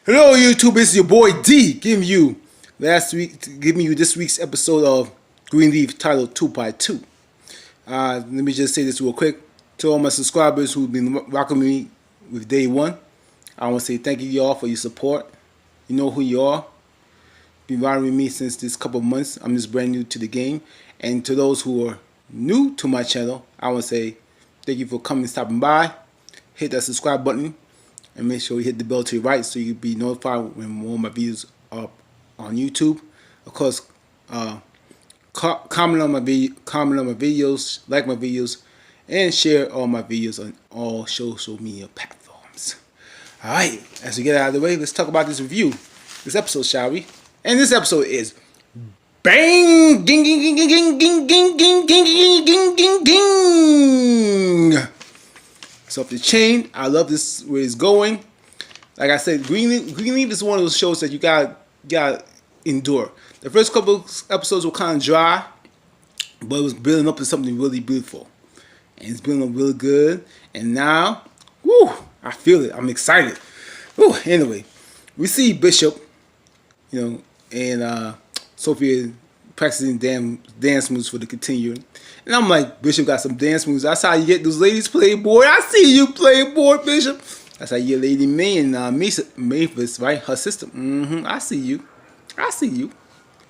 Hello YouTube, it's your boy D giving you this week's episode of Greenleaf titled 2x2. Let me just say this real quick. To all my subscribers who've been rocking me with day one, I want to say thank you y'all for your support. You know who you are. Been riding with me since this couple of months. I'm just brand new to the game. And to those who are new to my channel, I want to say thank you for coming and stopping by. Hit that subscribe button. And make sure you hit the bell to your right so you can be notified when more of my videos are up on YouTube. Of course, comment on my videos, like my videos, and share all my videos on all social media platforms. Alright, as we get out of the way, let's talk about this review. This episode, shall we? And this episode is Bang! Ging, ging, ging, ging, ging, ging, ging, ging, ging, ging, ging. It's off the chain. I love this where it's going. Like I said, Greenleaf is one of those shows that you gotta endure. The first couple episodes were kind of dry, but it was building up to something really beautiful, and it's building up really good. And now, woo! I feel it. I'm excited. Woo! Anyway, we see Bishop, and Sophia practicing dance moves for the continuing. And I'm like, Bishop got some dance moves. That's how you get those ladies playboy. I see you playboy, Bishop. That's how you get Lady Mae and Mavis, right? Her sister. I see you. I see you.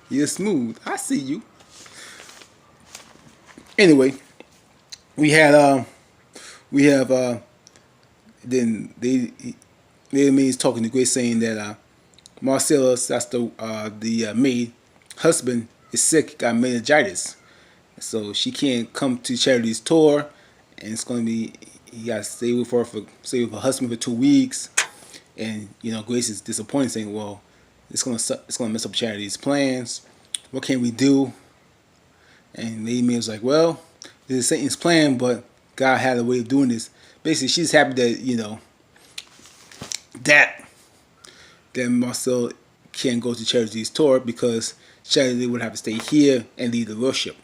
You're smooth. I see you. Anyway, we have then Lady Mae is talking to Grace, saying that Marcellus, that's the maid husband, is sick, got meningitis. So she can't come to Charity's tour, and it's gonna be he got to stay with her husband for 2 weeks, and Grace is disappointed, saying, "Well, it's gonna mess up Charity's plans. What can we do?" And Lady Mae was like, "Well, this is Satan's plan, but God had a way of doing this." Basically, she's happy that that Marcel can't go to Charity's tour because Charity would have to stay here and lead the worship.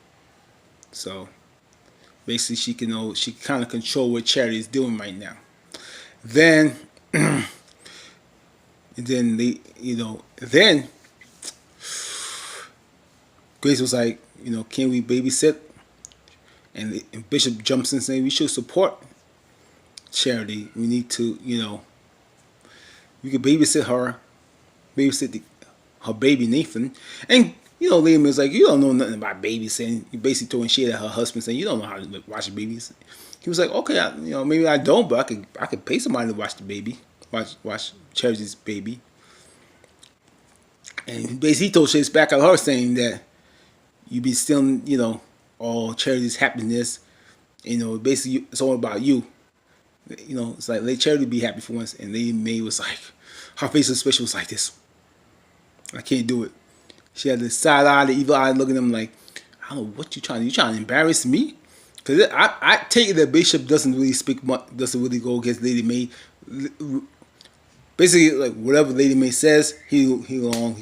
So basically, she kind of control what Charity is doing right now. Then, then Grace was like, can we babysit? And Bishop jumps in saying we should support Charity. We need to, we could babysit her baby Nathan. And Lady Mae was like, you don't know nothing about babysitting. You basically throwing shit at her husband, saying you don't know how to watch a baby. He was like, okay, maybe I don't, but I could pay somebody to watch the baby, watch Charity's baby. And basically he told shit back at her, saying that you be stealing, all Charity's happiness. Basically it's all about you. It's like let Charity be happy for once. And Lady Mae was like, her face expression was like this. I can't do it. She had the side eye, the evil eye, looking at him like, I don't know what you trying to embarrass me? Because I take it that Bishop doesn't really speak much, doesn't really go against Lady Mae. Basically, like whatever Lady Mae says, he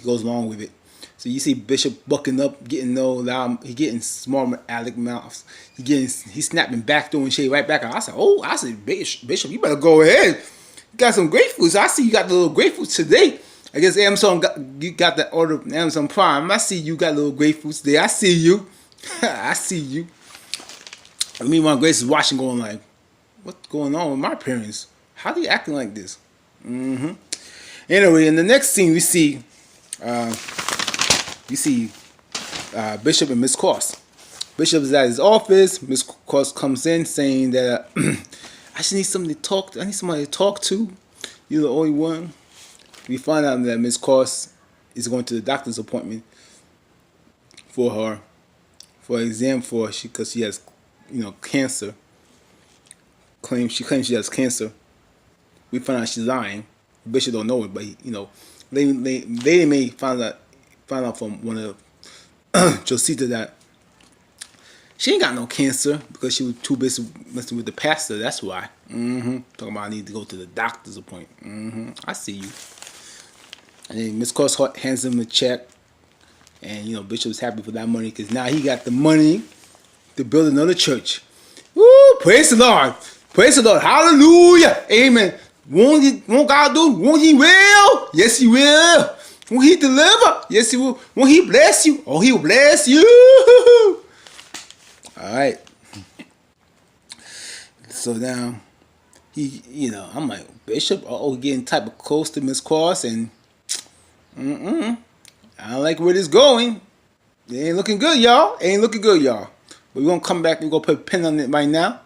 goes along with it. So you see Bishop bucking up, getting loud, he getting smart aleck mouths. He snapping back, throwing shade right back. I said, Bishop, you better go ahead. You got some grapefruits. I see you got the little grapefruits today. I guess Amazon got that order from Amazon Prime. I see you got little grapefruits there. I see you. I see you. And meanwhile, Grace is watching, going like, what's going on with my parents? How are they acting like this? Anyway, in the next scene, we see Bishop and Miss Cross. Bishop is at his office. Miss Cross comes in saying that I just need somebody to talk to. I need somebody to talk to. You're the only one. We find out that Miss Cross is going to the doctor's appointment for exam because she has cancer. She claims she has cancer. We find out she's lying. Bishop don't know it, but Lady Mae found out from one of Josita that she ain't got no cancer because she was too busy messing with the pastor. That's why. Talking about I need to go to the doctor's appointment. I see you. And then Miss Cross hands him a check, and Bishop's happy for that money because now he got the money to build another church. Woo! Praise the Lord! Praise the Lord! Hallelujah! Amen! Won't God do? Won't He will? Yes, He will. Won't He deliver? Yes, He will. Won't He bless you? Oh, He will bless you. All right. So now I'm like, Bishop, getting type of close to Miss Cross, and I don't like where this going. It ain't looking good, y'all. It ain't looking good, y'all. But we're gonna come back. We're gonna put a pin on it right now.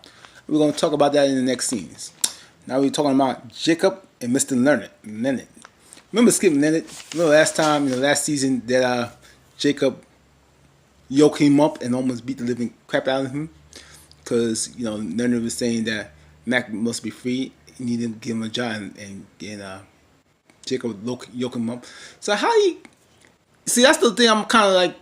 We're gonna talk about that in the next scenes. Now we're talking about Jacob and Mr. Leonard. Remember Skip Leonard? Remember last time in the last season that Jacob yoked him up and almost beat the living crap out of him? Because Leonard was saying that Mac must be free. He needed to give him a job, and Jacob yoke him up. So how you see? That's the thing. I'm kind of like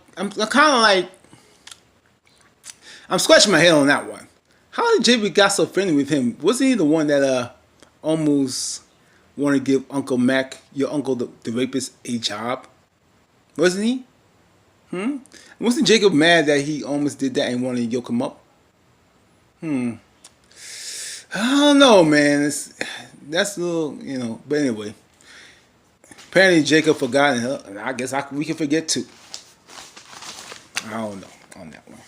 I'm scratching my head on that one. How did Jacob got so friendly with him? Wasn't he the one that almost wanted to give Uncle Mac, your uncle, the rapist, a job? Wasn't he? Wasn't Jacob mad that he almost did that and wanted to yoke him up? I don't know, man. That's a little, But anyway, apparently Jacob forgot, and I guess we can forget too. I don't know on that one.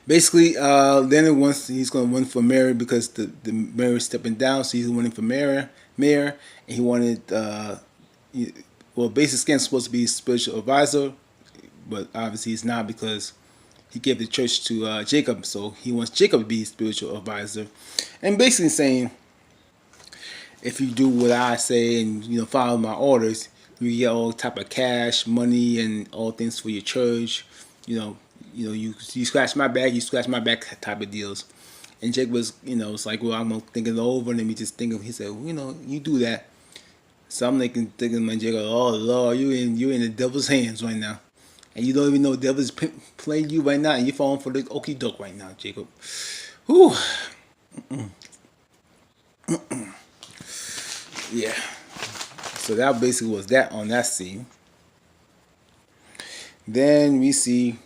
Basically, then he's going to run for mayor because the mayor is stepping down, so he's running for mayor, and he wanted, Basic Skin's supposed to be his spiritual advisor, but obviously he's not because he gave the church to Jacob, so he wants Jacob to be his spiritual advisor, and basically saying, if you do what I say and follow my orders, you get all type of cash, money, and all things for your church. You scratch my back, you scratch my back type of deals. And Jacob was, it's like, well, I'm thinking it over, and let me just think of. He said, well, you do that. So I'm thinking, my Jacob, oh Lord, you're in the devil's hands right now, and you don't even know the devil's playing you right now, and you're falling for the okie doke right now, Jacob. Whew. Yeah. So that basically was that on that scene. Then we see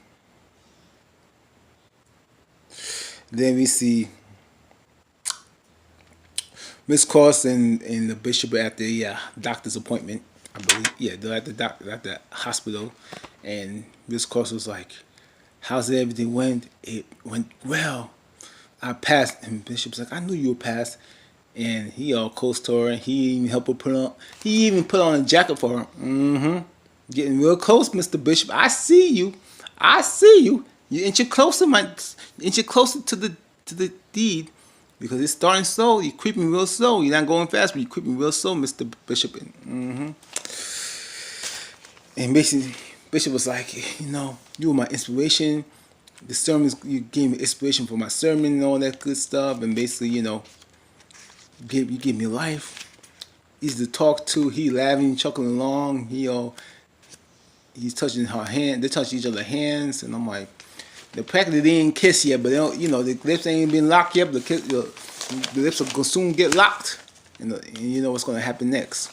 Miss Cross and the bishop at the doctor's appointment, I believe. Yeah, they're at the hospital, and Miss Cross was like, "How's everything went?" It went well. I passed, and Bishop's like, "I knew you would pass." And he all close to her, and he even helped her put on. He even put on a jacket for her. Getting real close, Mr. Bishop. I see you. You inch closer, to the deed, because it's starting slow. You're creeping real slow. You're not going fast, but you're creeping real slow, Mr. Bishop. And basically, Bishop was like, you were my inspiration. The sermons, you gave me inspiration for my sermon and all that good stuff. And basically, you give me life. Easy to talk to. He laughing, chuckling along. He's touching her hand. They touch each other's hands, and I'm like, practically they ain't kiss yet, but they don't, the lips ain't been locked yet. But the lips are gonna soon get locked, and you know what's gonna happen next.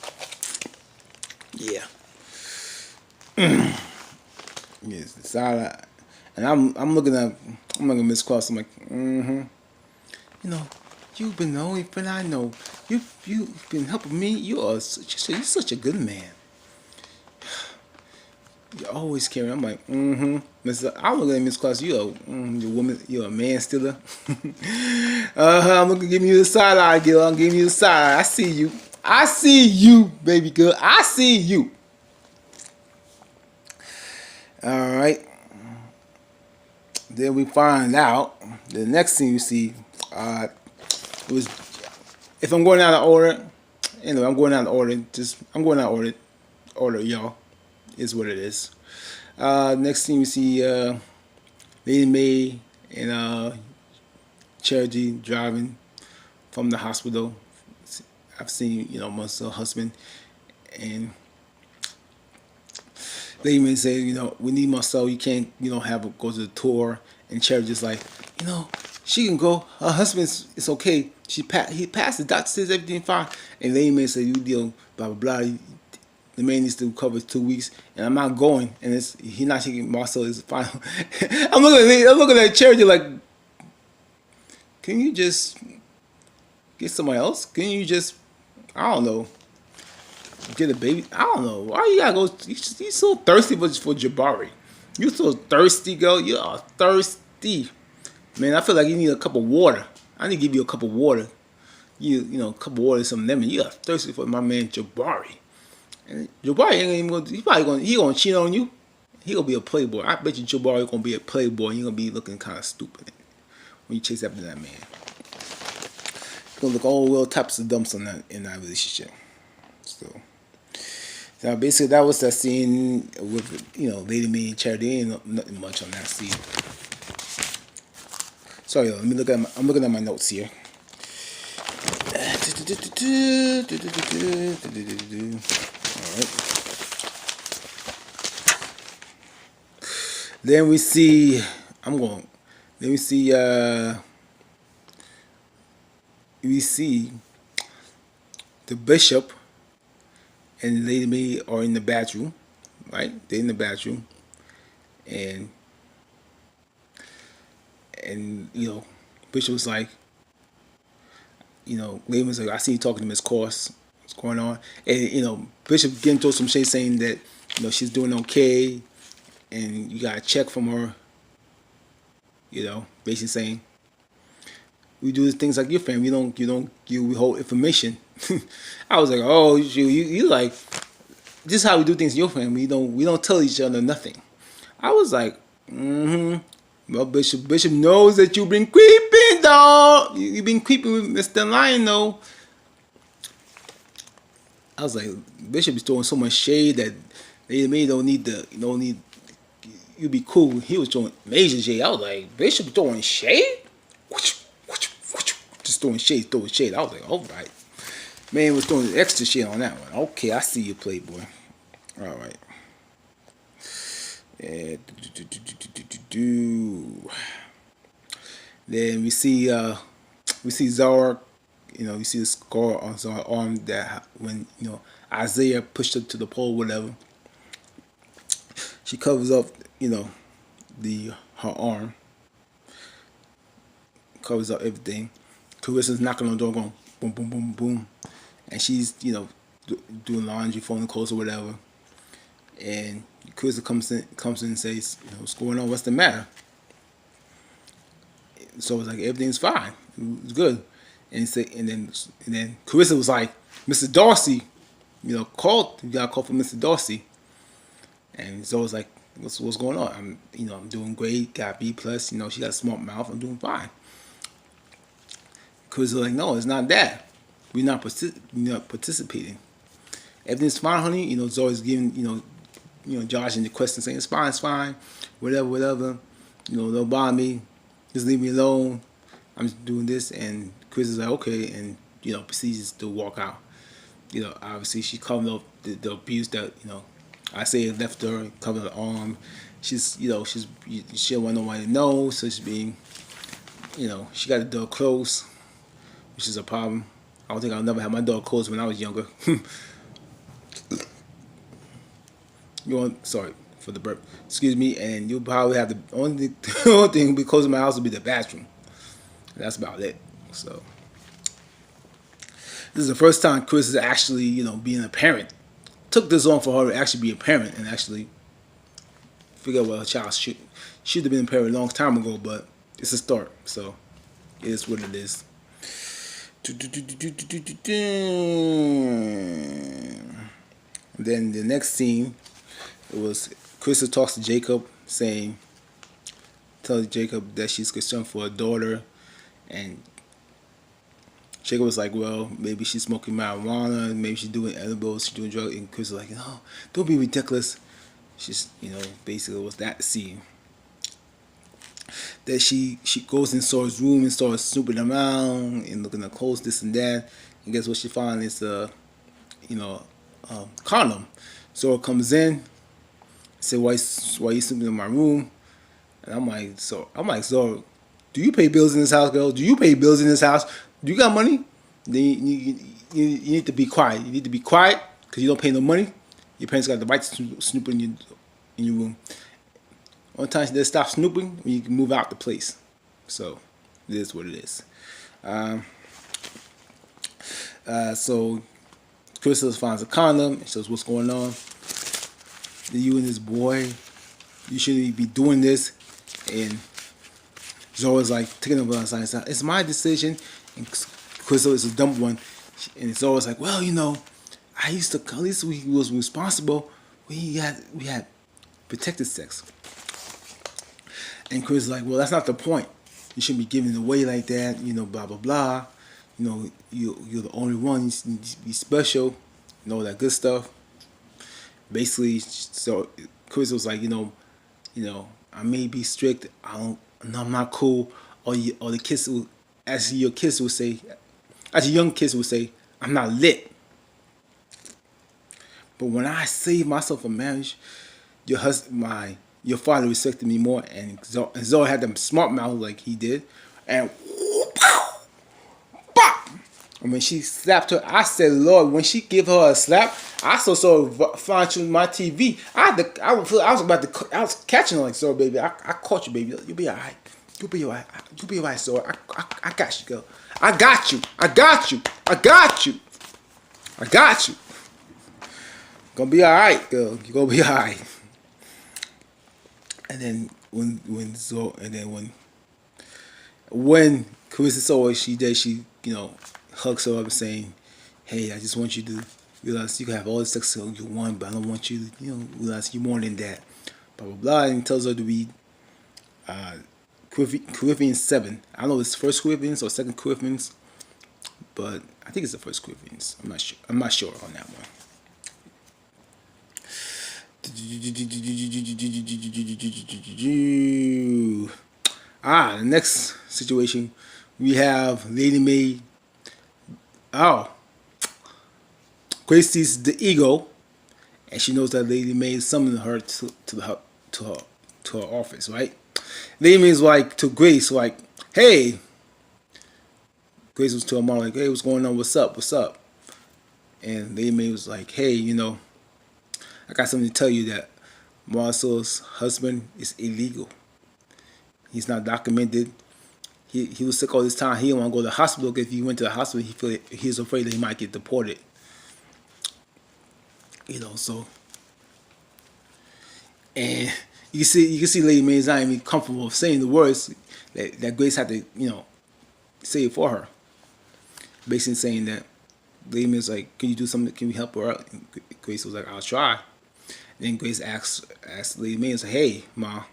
Yeah. Yes, it's all right. And I'm looking at Miss Cross. I'm like, you've been the only friend I know. You've been helping me. You're such a good man. You always caring. I'm like, I'm looking at Miss Cross. You're a woman. You're a man stealer. I'm looking, giving you the side eye, girl. I'm giving you the side eye. I see you, baby girl. I see you. All right. Then we find out the next thing you see. It was, if I'm going out of order, anyway, I'm going out of order. I'm going out of order, y'all. Is what it is. Next thing we see, Lady Mae and Charity driving from the hospital. I've seen, Marcel's husband, and Lady Mae said, we need Marcel. You can't, have her go to the tour. And Charity's like, she can go. Her husband's, it's okay. He passed. The doctor says everything fine. And Lady Mae said, you deal, blah blah blah. The man needs to cover 2 weeks, and I'm not going. And he's not taking Marcel is final. I'm looking at Charity like, can you just get somebody else? Can you just, I don't know, get a baby? I don't know. Why you gotta go? You so thirsty for Jabari. You so thirsty, girl. You are thirsty. Man, I feel like you need a cup of water. I need to give you a cup of water. A cup of water, some lemon. You are thirsty for my man Jabari. And Jabari ain't even gonna. He gonna cheat on you. He gonna be a playboy. I bet you Jabari gonna be a playboy. He gonna be looking kind of stupid when you chase after that man. He gonna look all types of dumps in that relationship. So now basically that was that scene with Lady Mae and Charity. Ain't nothing much on that scene. Sorry, let me look at. I'm looking at my notes here. Alright. Then we see. Then we see. We see the bishop and Lady Mae are in the bathroom, right? They're in the bathroom, and Bishop was like, Lady was like, I see you talking to Miss Course. What's going on? And Bishop getting told some shit saying that she's doing okay, and you got a check from her. Basically saying we do things like your family. We hold information. I was like, oh, you like this is how we do things in your family. We don't tell each other nothing. I was like, well, Bishop knows that you've been creeping, dog. You've been creeping with Mr. Lion, though. I was like, Bishop is throwing so much shade that Lady Mae don't need. You be cool. He was throwing major shade. I was like, Bishop throwing shade? Just throwing shade. I was like, all right. Man was throwing extra shit on that one. Okay, I see you, Playboy. All right. Then we see Zara. You see the scar on Zara's arm that when Isaiah pushed her to the pole, whatever. She covers up, her arm. Covers up everything. Carissa's knocking on the door, going boom, boom, boom, boom, and she's doing laundry, folding clothes or whatever. And Carissa comes in and says, what's going on? What's the matter? So it's like everything's fine. It's good. And then Carissa was like, Mr. Darcy, called. You got a call from Mr. Darcy. And so it's like, what's going on? I'm doing great. Got B plus. She got a smart mouth. I'm doing fine. Carissa was like, no, it's not that. We're not participating. Everything's fine, honey. Zoe's giving Josh in the question saying it's fine, whatever. Don't bother me. Just leave me alone. I'm just doing this, and Chris is like, okay, and proceeds to walk out. Obviously she covered up the abuse that I say left her, covered her arm. She don't want nobody to know, so she's being, she got the door closed, which is a problem. I don't think I'll never have my door closed when I was younger. Sorry for the burp. Excuse me, and you'll probably have the only thing be closing my house will be the bathroom. That's about it. So this is the first time Chris is actually, being a parent. Took this on for her to actually be a parent and actually figure out what her child should have been a parent a long time ago, but it's a start. So it is what it is. Then the next scene, it was Krista talks to Jacob, tells Jacob that she's concerned for her daughter, and Jacob was like, well, maybe she's smoking marijuana, maybe she's doing edibles, she's doing drugs, and Krista was like, no, don't be ridiculous. She's, basically it was that scene. That she goes in Sora's room and starts snooping around and looking at clothes, this and that, and guess what she finds is condom. Zora comes in, said, why you snooping in my room? And I'm like, Zora, do you pay bills in this house, girl? Do you pay bills in this house? Do you got money? Then you need to be quiet. You need to be quiet because you don't pay no money. Your parents got the right to snoop in your room. One time they stop snooping when you can move out the place. So it is what it is. So Crystal finds a condom and says, "What's going on? You and this boy, you shouldn't be doing this." And Zora's like taking over outside. It's my decision, and Crystal is a dumb one, and Zora's like, "Well, I used to. At least we was responsible. We had protected sex." And Chris is like, "Well, that's not the point. You shouldn't be giving it away like that. Blah blah blah. You're the only one. You need to be special. All that good stuff." Basically, so Chris was like, I may be strict. I'm not cool. Or the kids will, as your kids will say, as young kids will say, "I'm not lit." But when I saved myself from marriage, your father respected me more, and Zoe had them smart mouth like he did, and bop. And when she slapped her, I said, "Lord," when she give her a slap, I saw flying through my TV. I was catching her like, "So, baby, I caught you, baby. You'll be alright. You'll be alright. You'll be alright, so I got you, girl. I got you. I got you. I got you. I got you. Gonna be alright, girl. You're gonna be alright." And then when Carissa saw what she did, she hugs her up saying, "Hey, I just want you to realize you can have all the sex you want, but I don't want you to realize you're more than that." Blah blah blah, and tells her to read Corinthians 7. I don't know if it's First Corinthians or Second Corinthians, but I think it's the First Corinthians. I'm not sure. I'm not sure on that one. The next situation, we have Lady Mae. Oh, Grace sees the ego, and she knows that Lady Mae is summoning her to her office, right? Lady Mae is like to Grace, like, "Hey." Grace was to her mom like, "Hey, what's going on? What's up? What's up?" And Lady Mae was like, "Hey, I got something to tell you that Marcel's husband is illegal. He's not documented. He was sick all this time. He didn't want to go to the hospital because if he went to the hospital, he's afraid that he might get deported. So and you can see Lady Mae's not even comfortable saying the words that Grace had to say it for her. Basically saying that Lady Mae's like, "Can you do something? Can we help her out?" And Grace was like, "I'll try." Then Grace asked Lady Mae, and said, "Hey, Ma,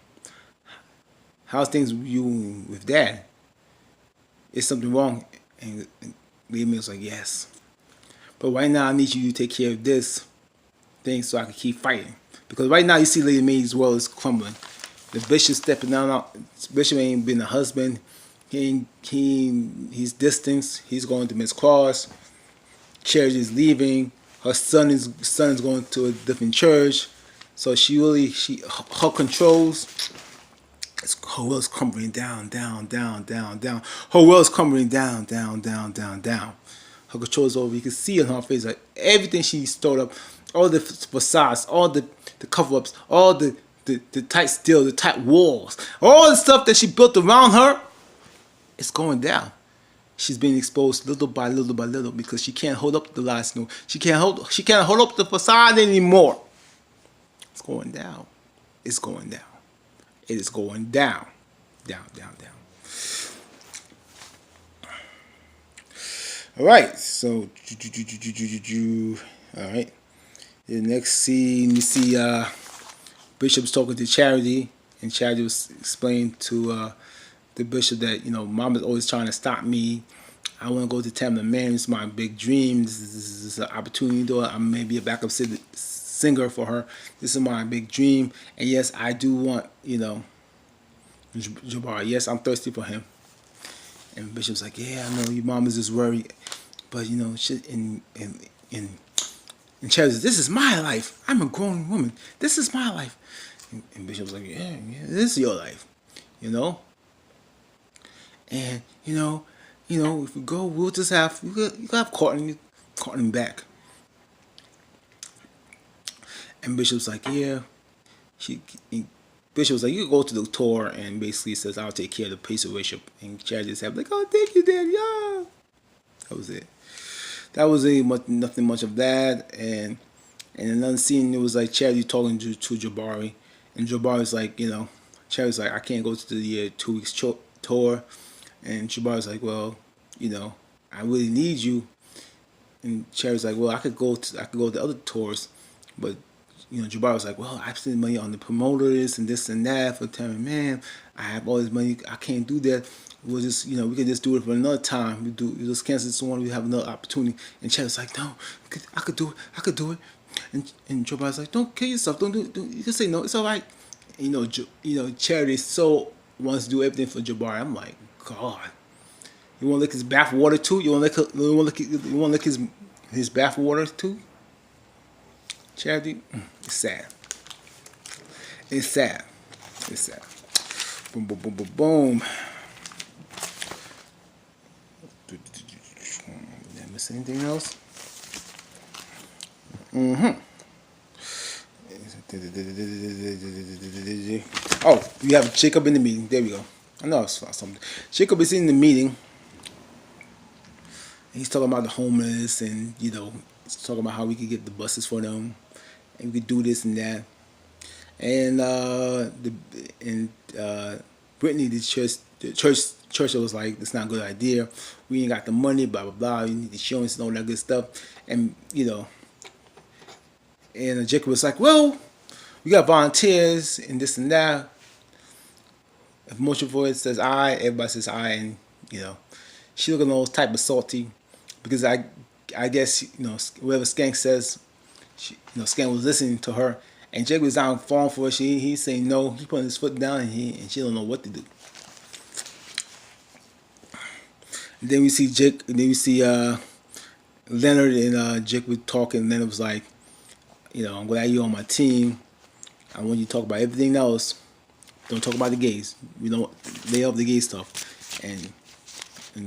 how's things with you with Dad? Is something wrong?" And Lady Mae was like, "Yes. But right now I need you to take care of this thing so I can keep fighting." Because right now you see Lady Mae's world is crumbling. The bishop stepping down. Bishop ain't been a husband. He's distanced. He's going to Miss Cross. Charity is leaving. Her son is going to a different church. So her controls. Her world's crumbling down. Her world's crumbling down. Her control is over. You can see on her face like everything she stored up, all the facades, all the cover-ups, all the tight steel, the tight walls, all the stuff that she built around her, it's going down. She's being exposed little by little because she can't hold up the lies. No, she can't hold up the facade anymore. It's going down. It's going down. It is going down. Down. All right. So, all right. The next scene, you see Bishop's talking to Charity, and Charity was explaining to the bishop that Mama's always trying to stop me. I want to go to Tamla Man. It's my big dream. This is an opportunity. Though I may be a backup singer for her. This is my big dream. And yes, I do want Jabbar. Yes, I'm thirsty for him. And Bishop's like, "Yeah, I know your mom is just worried, but shit." And Charity says, "This is my life. I'm a grown woman. This is my life." And Bishop's like, "Yeah, this is your life, And if we go, we'll just have Courtney back." And Bishop's like, "Yeah." Bishop's like, "You can go to the tour," and basically says, "I'll take care of the place of worship." And Charity said, like, "Oh, thank you, Dad. Yeah." That was it. that was nothing much of that. And another scene, it was like Charity talking to Jabari, and Jabari's like, Charity's like, I can't go to the 2 weeks tour, and Jabari's like, well, I really need you. And Cherry's like, well, I could go to other tours, but Jabari was like, well, I spend money on the promoters and this and that for telling man, I have all this money, I can't do that. We'll just, we could just do it for another time. We just cancel this one, we have another opportunity. And Cherry's like, no, I could do it. And Jabari's like, don't kill yourself, don't do it. You can say no, it's all right. Charity so wants to do everything for Jabari. I'm like, God. You want to lick his bath water too? You want to lick his bath water too? Charity, it's sad. It's sad. It's sad. Boom, boom, boom, boom, boom. Did I miss anything else? Oh, we have Jacob in the meeting. There we go. I know I saw something. Jacob is in the meeting. He's talking about the homeless, and he's talking about how we could get the buses for them, and we could do this and that. And Brittany, the church was like, "It's not a good idea. We ain't got the money. Blah blah blah. You need insurance and all that good stuff." And and Jacob was like, "Well, we got volunteers and this and that. If motion voice says I, everybody says I, and she looking all type of salty." Because I guess whatever Skank says, Skank was listening to her, and Jake was down falling for her. He's saying no. He's putting his foot down, and she don't know what to do. And then we see Jake. And then we see Leonard and Jake were talking. Leonard was like, I'm glad you're on my team. I want you to talk about everything else. Don't talk about the gays. We don't lay off the gay stuff. And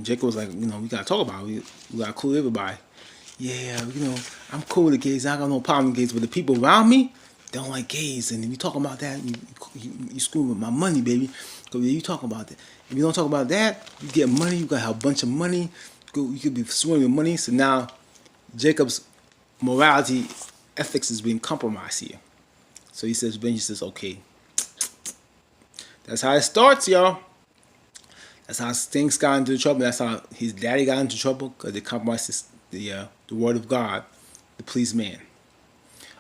Jacob was like, we gotta talk about it. We gotta cool everybody. Yeah, I'm cool with the gays. I got no problem with gays, but the people around me, they don't like gays. And if you talk about that, you screwing with my money, baby. Because you talk about that. If you don't talk about that, you get money. You gotta have a bunch of money. You could be swimming with money. So now, Jacob's morality, ethics is being compromised here. So he says, Benji says, okay. That's how it starts, y'all. That's how things got into trouble. That's how his daddy got into trouble, because they compromised the word of God, the please man.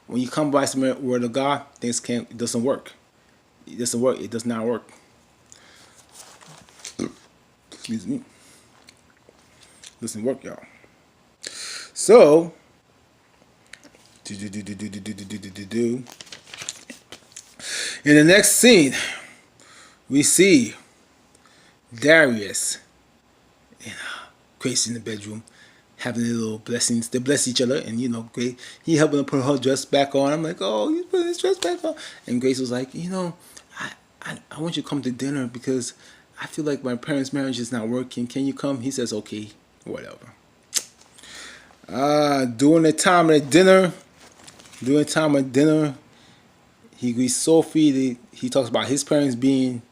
When you compromise the word of God, it doesn't work. It doesn't work. It does not work. Excuse me. It doesn't work, y'all. So, in the next scene, we see Darius and Grace in the bedroom having their little blessings. They bless each other, and Grace, he helping her put her dress back on. I'm like, oh, he's putting his dress back on. And Grace was like, I want you to come to dinner because I feel like my parents' marriage is not working. Can you come? He says, okay, whatever. During the time at dinner, he greets Sophie. He talks about his parents being,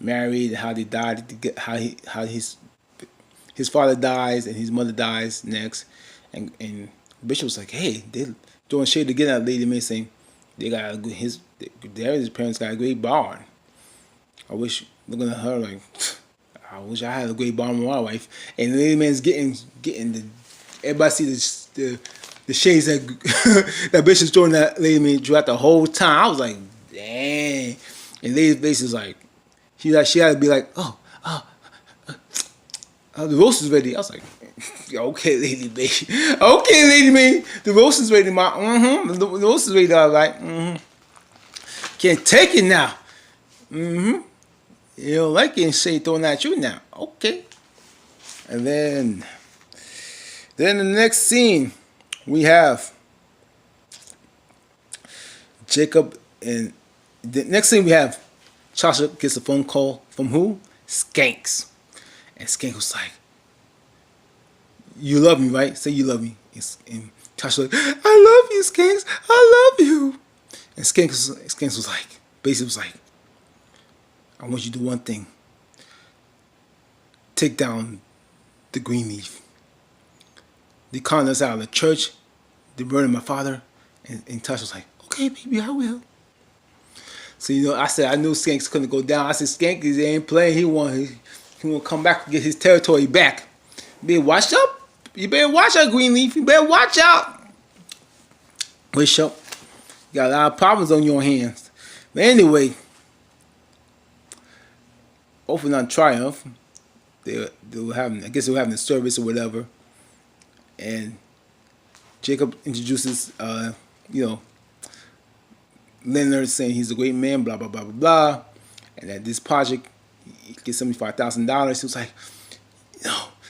married, how they died, how his father dies and his mother dies next, and Bishop was like, hey, they throwing shade again at Lady Mae, saying they got his parents got a great barn. I wish, looking at her like, I wish I had a great barn with my wife. And Lady Mae's getting everybody see the shades that that Bishop's throwing at Lady Mae throughout the whole time. I was like, dang. And Lady Mae is like, she had to be like, the roast is ready. I was like, okay, Lady Mae. Okay, Lady Mae. The roast is ready, ma. The roast is ready. I was like, can't take it now. You don't like getting shade thrown at you now. Okay. And then the next scene, we have Jacob, and the next scene we have Chasha gets a phone call from who? Skanks. And Skank was like, you love me, right? Say you love me. And Chasha was like, I love you, Skanks. I love you. And Skanks was like, basically was like, I want you to do one thing. Take down the Greenleaf. They calling us out of the church. They burning my father. And Tasha was like, okay, baby, I will. So, I said, I knew Skanks couldn't go down. I said, Skank, he ain't playing. He want to come back and get his territory back. You better watch out. You better watch out, Greenleaf. You better watch out. Bishop, you got a lot of problems on your hands. But anyway, hopefully not Triumph. They were having, I guess they were having a service or whatever. And Jacob introduces, Leonard saying he's a great man, blah, blah, blah, blah, blah. And that this project, he gets $75,000. He was like,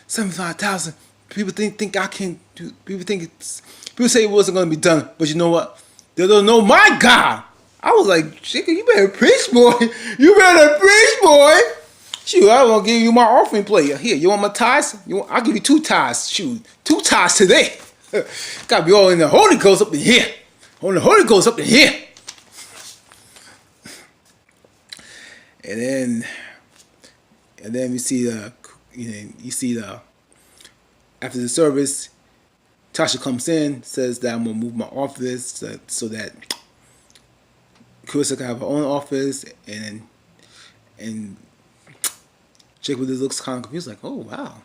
$75,000. People think I can do, people say it wasn't going to be done. But you know what? They don't know my God. I was like, Jacob, you better preach, boy. You better preach, boy. Shoot, I want to give you my offering plate. Here, you want my tithes? I'll give you 2 tithes. Shoot, 2 tithes today. Got to be all in the Holy Ghost up in here. On the Holy Ghost up in here. And then we see after the service, Tasha comes in, says that I'm gonna move my office so that Carissa can have her own office, and Jacob just looks kind of confused, like, oh wow,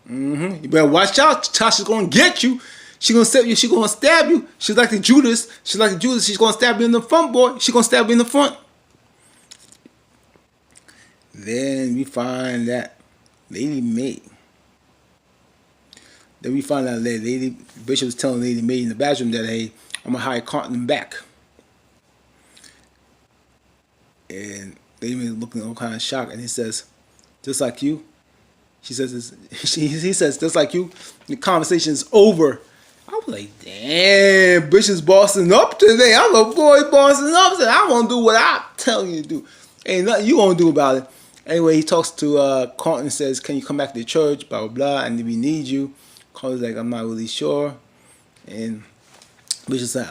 you better watch out. Tasha's gonna get you. She gonna stab you. She gonna stab you. She's like the Judas. She's gonna stab you in the front, boy. She gonna stab you in the front. Then we find that Lady Mae. Then we find out that Lady Bishop was telling Lady Mae in the bathroom that, hey, I'm gonna hire Carton back. And Lady Mae looking all kind of shocked, and he says, just like you. He says, just like you. The conversation's over. I was like, damn, Bishop's bossing up today. I'm a boy bossing up. So I'm gonna do what I'm telling you to do. Ain't nothing you gonna do about it. Anyway, he talks to Carton and says, can you come back to the church, blah, blah, blah, and we need you. Carton's like, I'm not really sure. And Bishop's like,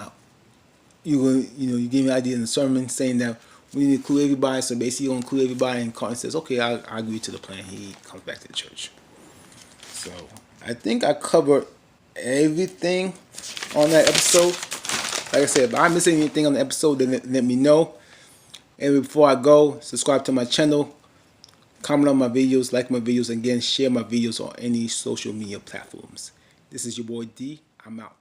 you gave me an idea in the sermon saying that we need to include everybody, so basically you're going to include everybody, and Carton says, okay, I agree to the plan. He comes back to the church. So, I think I covered everything on that episode. Like I said, if I missed anything on the episode, then let me know. And before I go, subscribe to my channel, comment on my videos, like my videos, and again, share my videos on any social media platforms. This is your boy D. I'm out.